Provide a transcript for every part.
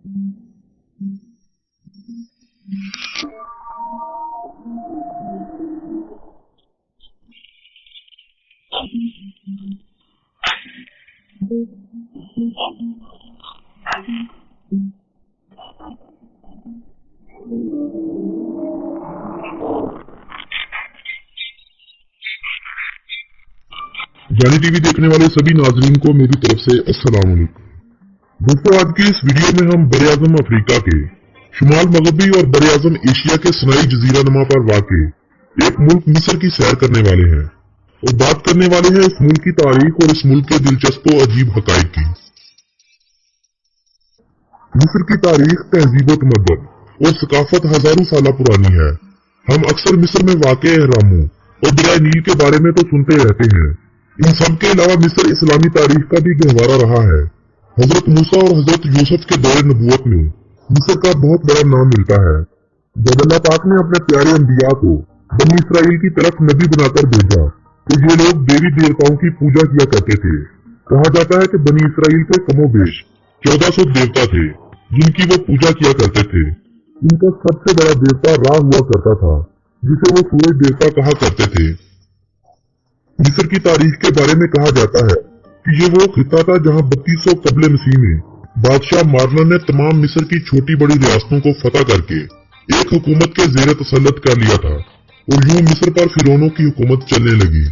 जानी टीवी देखने वाले सभी नाजरीन को मेरी तरफ से अस्सलाम वालेकुम। दोस्तों, आज की इस वीडियो में हम बरे-आज़म अफ्रीका के शुमाल मगरबी और बरे-आज़म एशिया के सनाई जजीरा नुमा पर वाक़े एक मुल्क मिस्र की सैर करने वाले हैं और बात करने वाले हैं इस मुल्क की तारीख और इस मुल्क के दिलचस्प और अजीब हक़ाइक़ की। मिस्र की तारीख, तहजीब व तमद्दुन और सकाफत हजारों साल पुरानी है। हम अक्सर मिस्र में वाक़े एहरामों और दरिया नील के बारे में तो सुनते रहते हैं। इन सब के अलावा मिस्र इस्लामी तारीख का भी गहवारा रहा है। हजरत मूसा और हजरत यूसुफ के दौरे नबूवत में मिस्र का बहुत बड़ा नाम मिलता है। जब अल्लाह पाक ने अपने प्यारे अंबिया को बनी इसराइल की तरफ नबी बनाकर भेजा तो ये लोग देवी देवताओं की पूजा किया करते थे। कहा जाता है कि बनी इसराइल के कमोबेश 1400 देवता थे जिनकी वो पूजा किया करते थे। इनका सबसे बड़ा देवता रा हुआ करता था जिसे वो सूरज देवता कहा करते थे। मिस्र की तारीख के बारे में कहा जाता है कि ये वो खिता था जहाँ 3200 कबले मसीह में बादशाह मारना ने तमाम मिस्र की छोटी बड़ी रियासतों को फतह करके एक हुकूमत के ज़ेर तसल्लुत कर लिया था और यूं मिस्र पर फिरौनों की हुकूमत चलने लगी।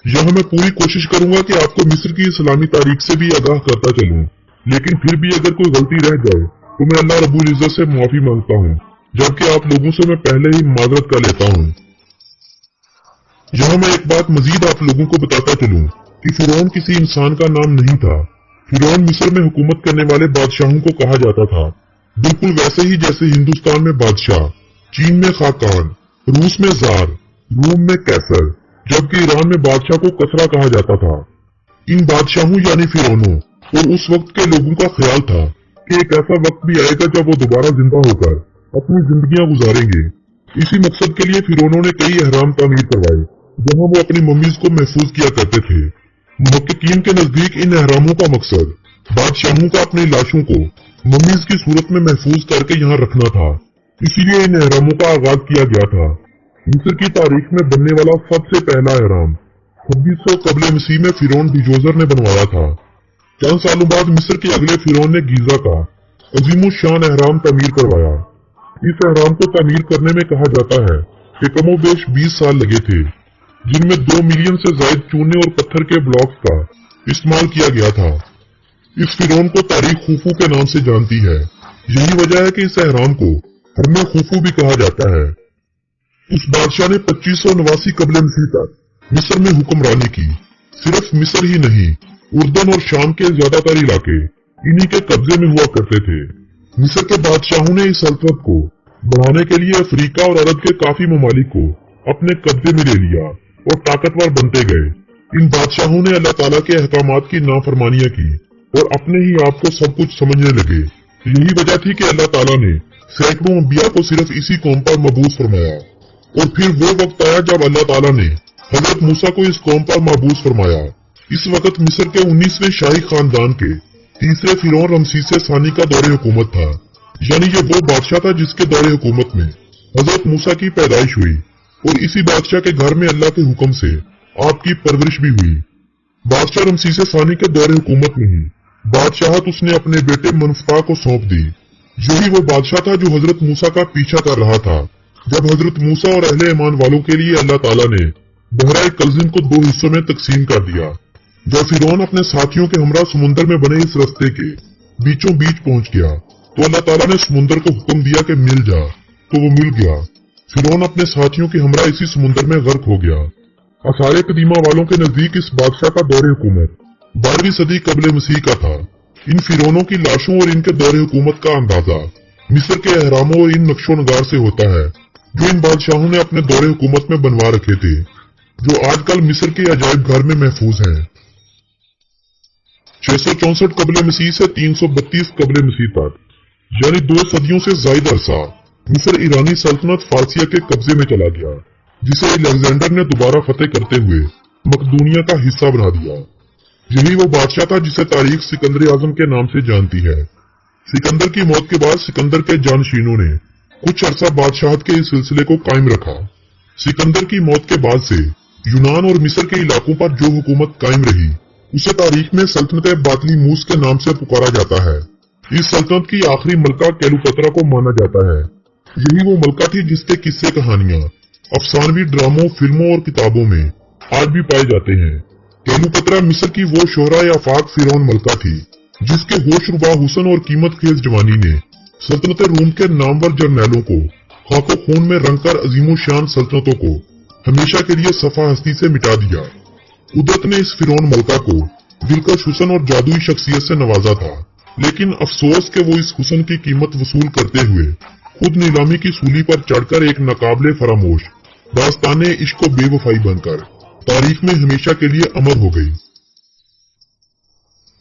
यहाँ मैं पूरी कोशिश करूंगा कि आपको मिस्र की इस्लामी तारीख से भी आगाह करता चलूं, लेकिन फिर भी अगर कोई गलती रह जाए तो मैं अल्लाह रब्बुल इज्जत से माफी मांगता हूँ, जबकि आप लोगों से मैं पहले ही माजरत कर लेता हूँ। यहाँ मैं एक बात मजीद आप लोगों को बताता चलूं कि फिरौन किसी इंसान का नाम नहीं था। फिरौन मिस्र में हुकूमत करने वाले बादशाहों को कहा जाता था, बिल्कुल वैसे ही जैसे हिंदुस्तान में बादशाह, चीन में खाकान, रूस में जार, रोम में कैसर, जबकि ईरान में बादशाह को कसरा कहा जाता था। इन बादशाहों यानी फिरौनों और उस वक्त के लोगों का ख्याल था कि एक ऐसा वक्त भी आएगा जब वो दोबारा जिंदा होकर अपनी जिंदगियां गुजारेंगे। इसी मकसद के लिए फिरौनों ने कई अहराम तामीर करवाए जहाँ वो अपनी मम्मीज को महफूज किया करते थे। मुहक्किकीन के नजदीक इन अहरामों का मकसद बादशाहों का अपनी लाशों को मम्मीज की सूरत में महफूज करके यहाँ रखना था, इसीलिए इन अहरामों का आगाज किया गया था। मिस्र की तारीख में बनने वाला सबसे पहला अहराम 2600 कबले मसीह में फिरौन डिजोजर ने बनवाया था। चंद सालों बाद मिस्र के अगले फिरौन ने गीजा का अजीमुशान अहराम तामीर करवाया। इस अहराम को तामीर करने में कहा जाता है कि कमोबेश 20 साल लगे थे, जिनमें 2 मिलियन से ज्यादा चूने और पत्थर के ब्लॉक्स का इस्तेमाल किया गया था। इस फिरौन को तारीख खूफू के नाम से जानती है। यही वजह है कि इस अहराम को हरमे खूफू भी कहा जाता है। उस बादशाह ने 2589 कबले मसीह तक मिस्र में हुक्मरानी की। सिर्फ मिस्र ही नहीं, उर्दन और शाम के ज्यादातर इलाके इन्हीं के कब्जे में हुआ करते थे। मिस्र के बादशाहों ने इस सल्तनत को बढ़ाने के लिए अफ्रीका और अरब के काफी ममालिक को अपने कब्जे में ले लिया और ताकतवर बनते गए। इन बादशाहों ने अल्लाह ताला के अहकामात की नाफरमानियां की और अपने ही आप को सब कुछ समझने लगे। यही वजह थी कि अल्लाह ताला ने सैकड़ों अंबिया को सिर्फ इसी कौम पर मबूस फरमाया और फिर वो वक्त आया जब अल्लाह ताला ने हजरत मूसा को इस कौम पर मबूस फरमाया। इस वक्त मिस्र के 19वें शाही खानदान के तीसरे फिरौन रमसीस सानी का दौरे हुकूमत था, यानी ये वो बादशाह था जिसके दौरे हुकूमत में हजरत मूसा की पैदाइश हुई और इसी बादशाह के घर में अल्लाह के हुक्म से आपकी परवरिश भी हुई। बादशाह रमसीस सानी के दौरे हुकूमत में ही बादशाहत उसने अपने बेटे मनफता को सौंप दी। यही वो बादशाह था जो हजरत मूसा का पीछा कर रहा था जब हजरत मूसा और अहले ईमान वालों के लिए अल्लाह ताला ने बहराए कलजिम को 2 हिस्सों में तकसीम कर दिया। जब फिरौन अपने साथियों के हमरा समुंदर में बने इस रास्ते के बीचों बीच पहुंच गया तो अल्लाह ताला ने समुंदर को हुक्म दिया कि मिल जा, तो वो मिल गया। फिरौन अपने साथियों के हमरा इसी समुंदर में गर्क हो गया। असारे कदीमा वालों के नजदीक इस बादशाह का दौरे हुकूमत 12वीं सदी कबले मसीह का था। इन फिरौनों की लाशों और इनके दौरे हुकूमत का अंदाजा मिस्र के अहरामों और इन नक्शो नगार से होता है जो इन बादशाहों ने अपने दौरे हुकूमत में बनवा रखे थे, जो आजकल मिस्र के अजायब घर में महफूज हैं। 664 कबले मसीह से 332 कबले मसीह तक, यानी 2 सदियों से ज्यादा अरसा मिस्र ईरानी सल्तनत फारसिया के कब्जे में चला गया, जिसे अलेक्जेंडर ने दोबारा फतेह करते हुए मकदूनिया का हिस्सा बना दिया। यही वो बादशाह था जिसे तारीख सिकंदर आजम के नाम से जानती है। सिकंदर की मौत के बाद सिकंदर के जानशीनों ने कुछ अरसा बादशाहत के इस सिलसिले को कायम रखा। सिकंदर की मौत के बाद से यूनान और मिस्र के इलाकों पर जो हुकूमत कायम रही उसे तारीख में सल्तनत बातलीमूस के नाम से पुकारा जाता है। इस सल्तनत की आखिरी मलका क्लेयोपात्रा को माना जाता है। यही वो मलका थी जिसके किस्से कहानियां अफसानवी ड्रामों, फिल्मों और किताबों में आज भी पाए जाते हैं। क्लेयोपात्रा मिस्र की वो शोहरा आफाक फिरौन मलका थी जिसके होशरुबा हुस्न और कीमत खेज जवानी ने सल्तनत रूम के नामवर जर्नैलों को खाको खून में रंगकर अजीमो शान सल्तनतों को हमेशा के लिए सफा हस्ती से मिटा दिया। कुदरत ने इस फिरौन मलका को दिलकश हुस्न और जादुई शख्सियत से नवाजा था, लेकिन अफसोस के वो इस हुस्न की कीमत वसूल करते हुए खुद नीलामी की सूली पर चढ़कर एक नाकाबिले फरामोश दास्ताने इश्क व बेवफाई बनकर तारीख में हमेशा के लिए अमर हो गई।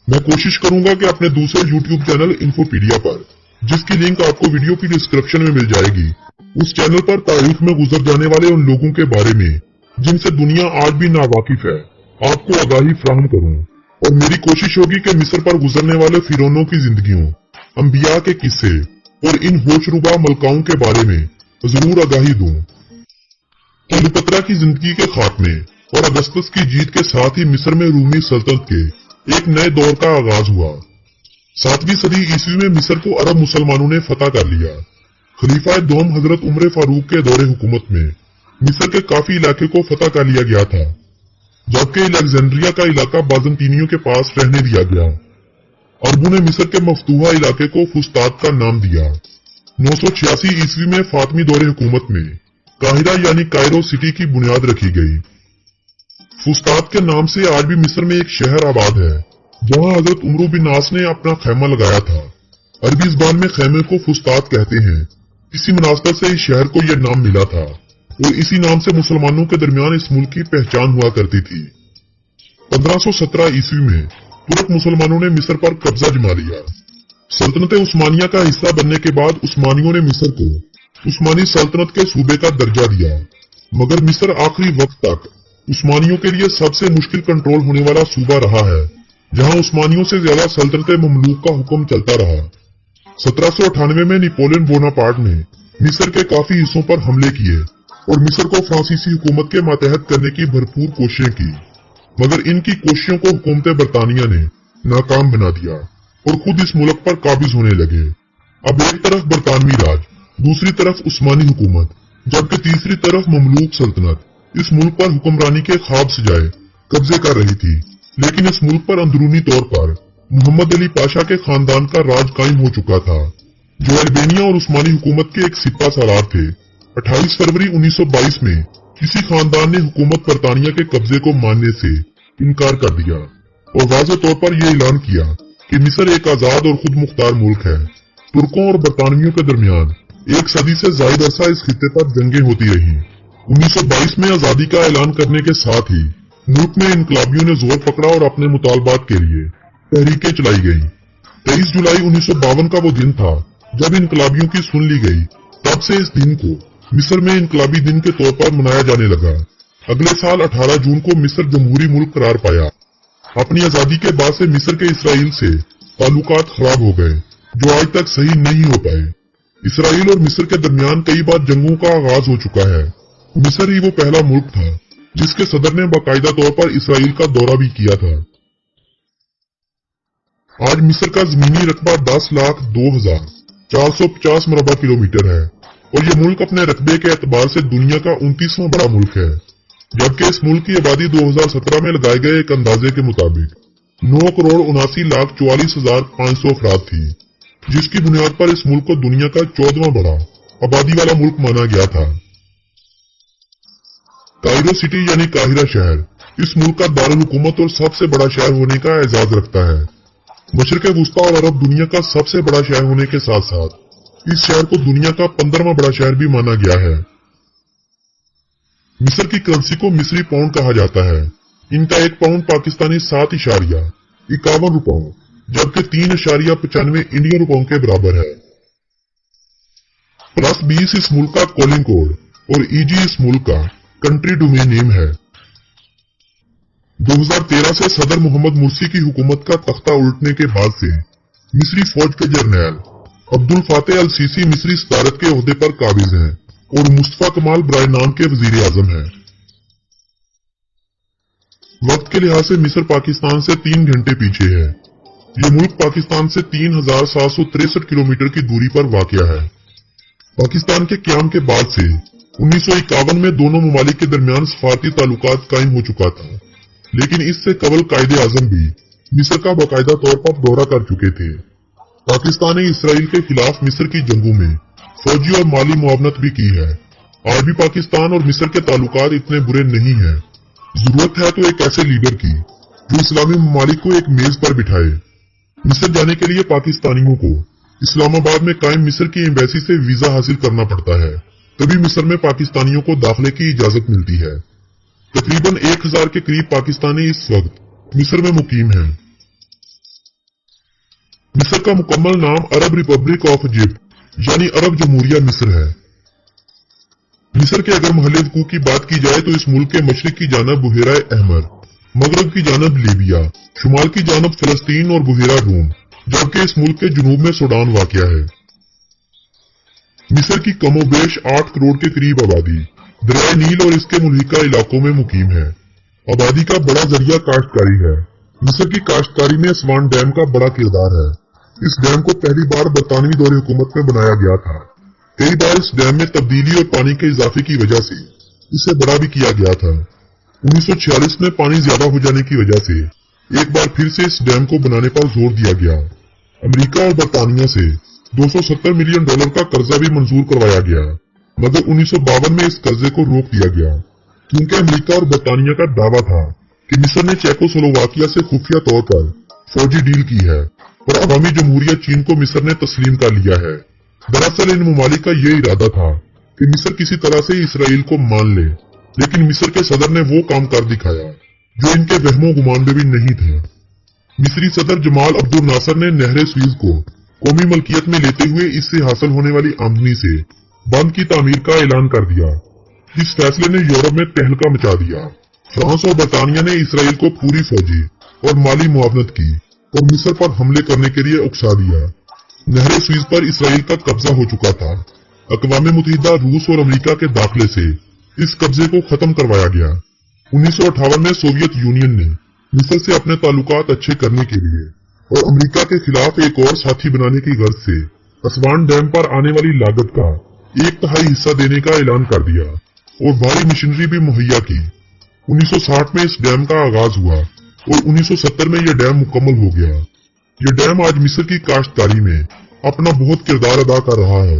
मैं कोशिश करूंगा कि अपने दूसरे YouTube चैनल इन्फोपीडिया पर, जिसकी लिंक आपको वीडियो की डिस्क्रिप्शन में मिल जाएगी, उस चैनल पर तारीख में गुजर जाने वाले उन लोगों के बारे में जिनसे दुनिया आज भी नावाकिफ है आपको आगाही फराहम करूं। और मेरी कोशिश होगी कि मिस्र पर गुजरने वाले फिरौनों की जिंदगियों, अंबिया के किस्से और इन होशरुबा मलकाओं के बारे में जरूर आगाही दूं। क्लेयोपात्रा की जिंदगी के खात्मे और अगस्तस की जीत के साथ ही मिस्र में रूमी सल्तनत के एक नए दौर का आगाज हुआ। 7वीं सदी ईस्वी में मिस्र को अरब मुसलमानों ने फतह कर लिया। खलीफा दोम हजरत उमर फारूक के दौरे हुकूमत में मिस्र के काफी इलाके को फतह कर लिया गया था, जबकि अलेक्जेंड्रिया का इलाका बाजंतीनियों के पास रहने दिया गया। अरबों ने मिस्र के मफतूहा इलाके को फुस्तात का नाम दिया। 986 ईस्वी में फातमी दौरे हुकूमत में काहिरा यानी कायरो सिटी की बुनियाद रखी गई। फुस्तात के नाम से आज भी मिस्र में एक शहर आबाद है जहां हजरत उमर बिन नास ने अपना खैमा लगाया था। अरबी जुबान में खैमे को फुस्तात कहते हैं। इसी मुनासबत से इस शहर को यह नाम मिला था और इसी नाम से मुसलमानों के दरमियान इस मुल्क की पहचान हुआ करती थी। 1517 ईस्वी में तुर्क मुसलमानों ने मिस्र पर कब्जा जमा लिया। सल्तनत उस्मानिया का हिस्सा बनने के बाद उस्मानियों ने मिस्र को उस्मानी सल्तनत के सूबे का दर्जा दिया, मगर मिस्र आखिरी वक्त तक उस्मानियों के लिए सबसे मुश्किल कंट्रोल होने वाला सूबा रहा है, जहां उस्मानियों से ज्यादा सल्तनत ममलूक का हुक्म चलता रहा। 1798 में नेपोलियन बोनापार्ट ने मिस्र के काफी हिस्सों पर हमले किए और मिस्र को फ्रांसीसी हुकूमत के मातहत करने की भरपूर कोशिशें की, मगर इनकी कोशिशों को हुकूमत बरतानिया ने नाकाम बना दिया और खुद इस मुल्क पर काबिज होने लगे। अब एक तरफ बरतानवी राज, दूसरी तरफ उस्मानी हुकूमत, जबकि तीसरी तरफ ममलूक सल्तनत इस मुल्क पर हुक्मरानी के ख्वाब सजाए कब्जे कर रही थी। लेकिन इस मुल्क पर अंदरूनी तौर पर मोहम्मद अली पाशा के खानदान का राज कायम हो चुका था, जो अल्बेनिया और उस्मानी हुकूमत के एक सिपा सालार थे। 28 फरवरी 1922 में किसी खानदान ने हुकूमत बरतानिया के कब्जे को मानने से इनकार कर दिया और वाज़ेह तौर पर यह ऐलान किया कि मिस्र एक आजाद और खुद मुख्तार मुल्क है। तुर्कों और बरतानवियों के दरमियान एक सदी से ज्यादा अरसा इस खित्ते पर जंगें होती रही। 1922 में आजादी का ऐलान करने के साथ ही मुल्क में इनकलाबियों ने जोर पकड़ा और अपने मुतालबात के लिए तहरीकें चलाई गईं। 23 जुलाई 1952 का वो दिन था जब इनकलाबियों की सुन ली गई। तब से इस दिन को मिस्र में इनकलाबी दिन के तौर पर मनाया जाने लगा। अगले साल 18 जून को मिस्र जमहूरी मुल्क करार पाया। अपनी आजादी के बाद से मिस्र के इसराइल से ताल्लुकात खराब हो गए, जो आज तक सही नहीं हो पाए। इसराइल और मिस्र के दरमियान कई बार जंगों का आगाज हो चुका है। मिस्र ही वो पहला मुल्क था जिसके सदर ने बाकायदा तौर पर इसराइल का दौरा भी किया था। आज मिस्र का जमीनी रकबा 10,02,450 मरबा किलोमीटर है और ये मुल्क अपने रकबे के एतबार से दुनिया का 29वां बड़ा मुल्क है, जबकि इस मुल्क की आबादी 2017 में लगाए गए एक अंदाजे के मुताबिक 9,79,44,500 अफराद थी, जिसकी बुनियाद पर इस मुल्क को दुनिया का 14वां बड़ा आबादी वाला मुल्क माना गया था। कायरो सिटी यानी काहिरा शहर इस मुल्क का दारुल हुकूमत और सबसे बड़ा शहर होने का एजाज रखता है। मशरिक वुस्ता और अरब दुनिया का सबसे बड़ा शहर होने के साथ साथ इस शहर को दुनिया का 15वां बड़ा शहर भी माना गया है। मिस्र की करेंसी को मिस्री पाउंड कहा जाता है। इनका 1 पाउंड पाकिस्तानी 7.51 रुपयों जबकि 3.95 इंडियन रुपयों के बराबर है। +20 इस मुल्क का कॉलिंग कोड और EG इस मुल्क का कंट्री डोमेन नेम है। 2013 से सदर मोहम्मद मुर्सी की हुकूमत का तख्ता उल्टने के बाद से मिस्री फौज के जर्नैल अब्दुल फातेह अल सीसी मिस्री सदारत के ओहदे पर काबिज हैं और मुस्तफा कमाल बराए नाम के वजीर आजम हैं। वक्त के लिहाज से मिस्र पाकिस्तान से 3 घंटे पीछे है। ये मुल्क पाकिस्तान से 3763 किलोमीटर की दूरी पर वाक़या है। पाकिस्तान के क़याम के बाद से 1951 में दोनों ममालिक के दरमियान सफारती ताल्लुकात कायम हो चुका था, लेकिन इससे कबल कायदे आजम भी मिस्र का बाकायदा तौर पर दौरा कर चुके थे। पाकिस्तान ने इसराइल के खिलाफ मिस्र की जंगों में फौजी और माली मुआवनत भी की है। आज भी पाकिस्तान और मिस्र के ताल्लुकात इतने बुरे नहीं हैं। जरूरत है तो एक ऐसे लीडर की जो इस्लामी ममालिक को एक मेज पर बिठाए। मिस्र जाने के लिए पाकिस्तानियों को इस्लामाबाद में कायम मिस्र की एम्बेसी से वीजा हासिल करना पड़ता है, तभी मिस्र में पाकिस्तानियों को दाखिले की इजाजत मिलती है। तकरीबन 1000 के करीब पाकिस्तानी इस वक्त मिस्र में मुकीम हैं। मिस्र का मुकम्मल नाम अरब रिपब्लिक ऑफ इजिप्ट यानी अरब जमहूरिया मिस्र है। मिस्र के अगर महल वकूअ की बात की जाए तो इस मुल्क के मशरिक की जानब बुहेरा अहमर, मगरब की जानब लीबिया, शुमाल की जानब फलस्तीन और बुहेरा रूम, जबकि इस मुल्क के जुनूब में सूडान वाक़या है। मिस्र की कमोबेश 8 करोड़ के करीब आबादी दरिया नील और इसके मुल्हिका इलाकों में मुकीम है। आबादी का बड़ा जरिया काश्तकारी है। मिस्र की काश्तकारी में अस्वान डैम का बड़ा किरदार है। इस डैम को पहली बार बरतानवी दौरे हुकूमत में बनाया गया था। कई बार इस डैम में तब्दीली और पानी के इजाफे की वजह से इसे बड़ा भी किया गया था। 1946 में पानी ज्यादा हो जाने की वजह से एक बार फिर से इस डैम को बनाने पर जोर दिया गया। अमेरिका और बरतानिया से $270 मिलियन का कर्जा भी मंजूर करवाया गया, मगर 1952 में इस कर्जे को रोक दिया गया, क्योंकि अमेरिका और बरतानिया का दावा था कि मिस्र ने चेकोस्लोवाकिया से खुफिया तौर पर फौजी डील की है और अवामी जमहूरिया चीन को मिस्र ने तस्लीम कर लिया है। दरअसल इन ममालिक का ये इरादा था कि मिस्र किसी तरह से इसराइल को मान ले, लेकिन मिस्र के सदर ने वो काम कर दिखाया जो इनके वहमो गुमान में भी नहीं था। मिस्री सदर जमाल अब्दुल नासर ने नहरे स्वीज को कौमी मलकियत में लेते हुए इससे हासिल होने वाली आमदनी से बंद की तामीर का ऐलान कर दिया। इस फैसले ने यूरोप में तहलका मचा दिया। फ्रांस और बरतानिया ने इसराइल को पूरी फौजी और माली मुआवनत की और मिस्र पर हमले करने के लिए उकसा दिया। नहरे स्वीज पर इसराइल का कब्जा हो चुका था। अक़वाम मुत्तहिदा, रूस और अमेरिका के दाखिले से इस कब्जे को खत्म करवाया गया। 1958 में सोवियत यूनियन ने मिस्र से अपने ताल्लुकात अच्छे करने के लिए और अमेरिका के खिलाफ एक और साथी बनाने की गर्ज से अस्वान डैम पर आने वाली लागत का 1/3 हिस्सा देने का ऐलान कर दिया और भारी मशीनरी भी मुहैया की। 1960 में इस डैम का आगाज हुआ और 1970 में यह डैम मुकम्मल हो गया। यह डैम आज मिस्र की काश्तकारी में अपना बहुत किरदार अदा कर रहा है।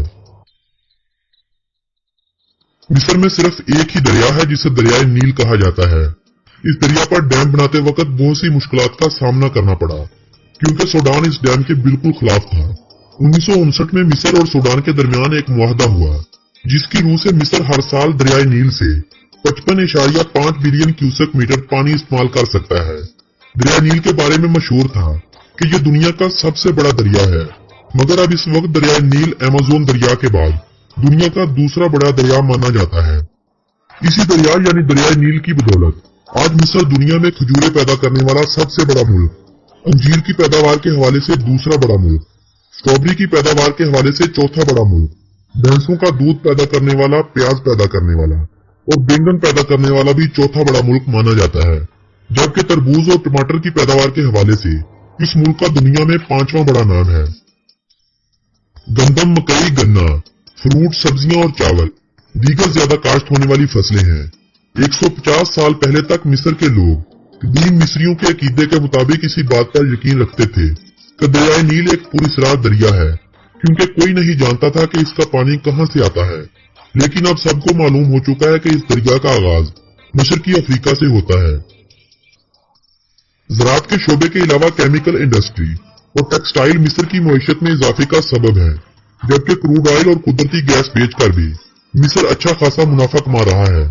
मिस्र में सिर्फ एक ही दरिया है जिसे दरियाए नील कहा जाता है। इस दरिया पर डैम बनाते वक्त बहुत सी मुश्किलात का सामना करना पड़ा, क्योंकि सूडान इस डैम के बिल्कुल खिलाफ था। 1959 में मिस्र और सूडान के दरमियान एक मुआहदा हुआ, जिसकी रूह से मिस्र हर साल दरियाए नील से 55.5 बिलियन क्यूसेक मीटर पानी इस्तेमाल कर सकता है। दरिया नील के बारे में मशहूर था कि यह दुनिया का सबसे बड़ा दरिया है, मगर अब इस वक्त दरियाए नील अमेज़न दरिया के बाद दुनिया का दूसरा बड़ा दरिया माना जाता है। इसी दरिया यानी दरियाए नील की बदौलत आज मिस्र दुनिया में खजूरें पैदा करने वाला सबसे बड़ा मुल्क, अंजीर की पैदावार के हवाले से दूसरा बड़ा मुल्क, स्ट्रॉबेरी की पैदावार के हवाले से चौथा बड़ा मुल्क, भैंसों का दूध पैदा करने वाला, प्याज पैदा करने वाला और बैंगन पैदा करने वाला भी चौथा बड़ा मुल्क माना जाता है, जबकि तरबूज और टमाटर की पैदावार के हवाले से इस मुल्क का दुनिया में 5वां बड़ा नाम है। गंदम, मकई, गन्ना, फ्रूट, सब्जियां और चावल दीगर ज्यादा काश्त होने वाली फसलें हैं। 150 साल पहले तक मिस्र के लोग कदीम मिस्रियों के अकीदे के मुताबिक इसी बात पर यकीन रखते थे कि दरियाए नील एक पुरस्रार दरिया है, क्योंकि कोई नहीं जानता था कि इसका पानी कहां से आता है। लेकिन अब सबको मालूम हो चुका है कि इस दरिया का आगाज मशरकी अफ्रीका से होता है। ज़राअत के शोबे के अलावा केमिकल इंडस्ट्री और टेक्सटाइल मिस्र की मईशत में इजाफे का सबब है, जबकि क्रूड ऑयल और कुदरती गैस बेचकर भी मिस्र अच्छा खासा मुनाफा कमा रहा है।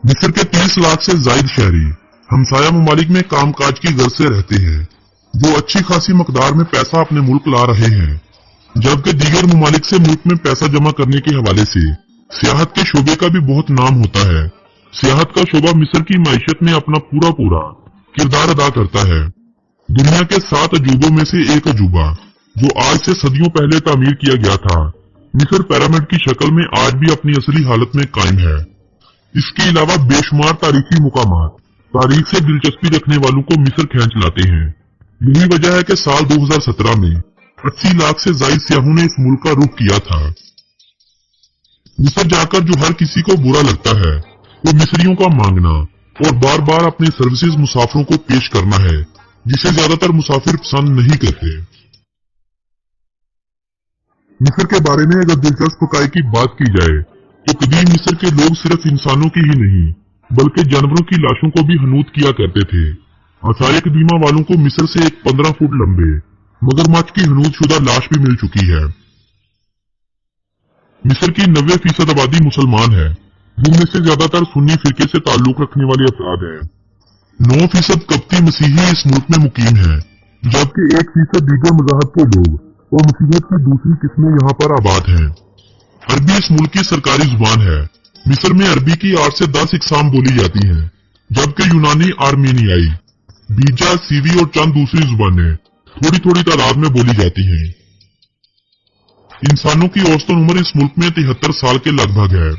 मिस्र के 30 लाख से जायद शहरी हमसाया ममालिक में कामकाज की गर्ज से रहते हैं, जो अच्छी खासी मकदार में पैसा अपने मुल्क ला रहे हैं, जबकि दीगर ममालिक से मुल्क में पैसा जमा करने के हवाले से सियाहत के शोबे का भी बहुत नाम होता है। सियाहत का शोबा मिस्र की मईशत में अपना पूरा किरदार अदा करता है। दुनिया के 7 अजूबों में से एक अजूबा जो आज से सदियों पहले तामीर किया गया था, मिस्र पिरामिड की शक्ल में आज भी अपनी असली हालत में कायम है। इसके अलावा बेशुमार तारीखी मुकामात तारीख से दिलचस्पी रखने वालों को मिस्र खींच लाते हैं। यही वजह है कि साल 2017 में 80 लाख से ज्यादा सियाहों ने इस मुल्क का रुख किया था। मिस्र जाकर जो हर किसी को बुरा लगता है वो मिस्रियों का मांगना और बार बार अपने सर्विसेज मुसाफिरों को पेश करना है, जिसे ज्यादातर मुसाफिर पसंद नहीं करते। मिस्र के बारे में अगर दिलचस्प हकायक की बात की जाए तो कदीम मिस्र के लोग सिर्फ इंसानों की ही नहीं बल्कि जानवरों की लाशों को भी हनूत किया करते थे। आसार कदीमा वालों को मिस्र से एक 15 फुट लंबे मगरमच्छ की हनूत शुदा लाश भी मिल चुकी है। मिस्र की 90% आबादी मुसलमान है, जिनमें से ज्यादातर सुन्नी फिरके से ताल्लुक रखने वाले अफराद हैं। 9% कप्ती मसीही इस मुल्क में मुकीम है, जबकि 1% दीगर मज़हब के लोग और मसीहत की दूसरी किस्में यहाँ पर आबाद हैं। अरबी इस मुल्क की सरकारी जुबान है। मिस्र में अरबी की 8 से 10 इकसाम बोली जाती हैं, जबकि यूनानी, आर्मेनियाई, बीजा, सीवी और चंद दूसरी जुबानें थोड़ी थोड़ी तादाद में बोली जाती हैं। इंसानों की औसतन उम्र इस मुल्क में 73 साल के लगभग है।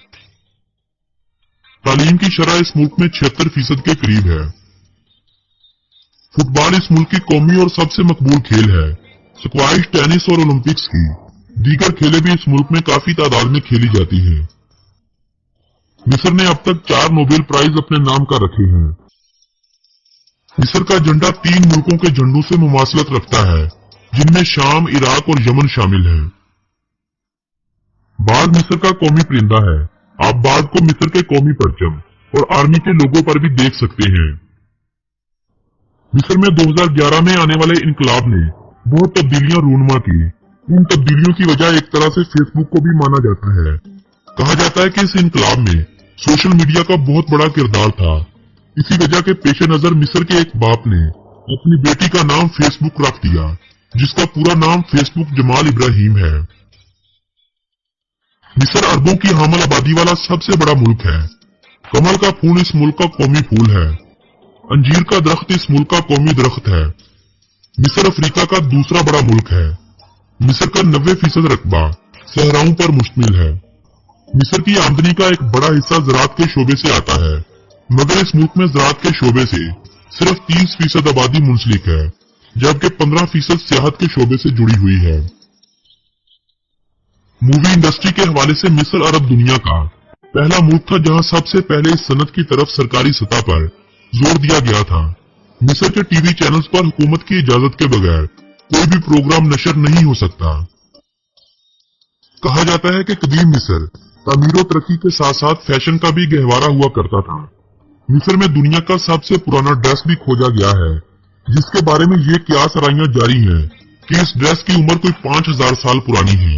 तालीम की शरह इस मुल्क में 76% के करीब है। फुटबॉल इस मुल्क की कौमी और सबसे मकबूल खेल है। स्क्वैश, टेनिस और ओलंपिक्स की दीगर खेलें भी इस मुल्क में काफी तादाद में खेली जाती हैं। मिस्र ने अब तक 4 नोबेल प्राइज अपने नाम का रखे हैं। मिस्र का झंडा 3 मुल्कों के झंडों से मुमासलत रखता है, जिनमें शाम, इराक और यमन शामिल हैं। बाघ मिस्र का कौमी परिंदा है। आप बाघ को मिस्र के कौमी परचम और आर्मी के लोगों पर भी देख सकते हैं। मिस्र में 2011 में आने वाले इनकलाब ने बहुत तब्दीलियां रूनुमा की। इन तब्दीलियों की वजह एक तरह से फेसबुक को भी माना जाता है। कहा जाता है कि इस इनकलाब में सोशल मीडिया का बहुत बड़ा किरदार था। इसी वजह के पेश नजर मिस्र के एक बाप ने अपनी बेटी का नाम फेसबुक रख दिया, जिसका पूरा नाम फेसबुक जमाल इब्राहिम है। मिस्र अरबों की हामल आबादी वाला सबसे बड़ा मुल्क है। कमल का फूल इस मुल्क का कौमी फूल है। अंजीर का दरख्त इस मुल्क का कौमी दरख्त है। मिस्र अफ्रीका का दूसरा बड़ा मुल्क है। मिस्र का 90% रकबा सहराओं पर मुश्तमिल है। मिस्र की आमदनी का एक बड़ा हिस्सा ज़राअत के शोबे से आता है, मगर इस मुल्क में ज़राअत के शोबे से सिर्फ 30% आबादी मुंसलिक है, जबकि 15% सियाहत के शोबे से जुड़ी हुई है। मूवी इंडस्ट्री के हवाले से मिस्र अरब दुनिया का पहला मुल्क था जहां सबसे पहले इस सनत की तरफ सरकारी सतह पर जोर दिया गया था। मिस्र के टीवी चैनल्स पर हुकूमत की इजाजत के बगैर कोई भी प्रोग्राम नशर नहीं हो सकता। कहा जाता है कि कदीम मिस्र तामीर और तरक्की के साथ साथ फैशन का भी गहवारा हुआ करता था। मिस्र में दुनिया का सबसे पुराना ड्रेस भी खोजा गया है, जिसके बारे में ये कियास आराइयां जारी हैं कि इस ड्रेस की उम्र कोई 5000 साल पुरानी है।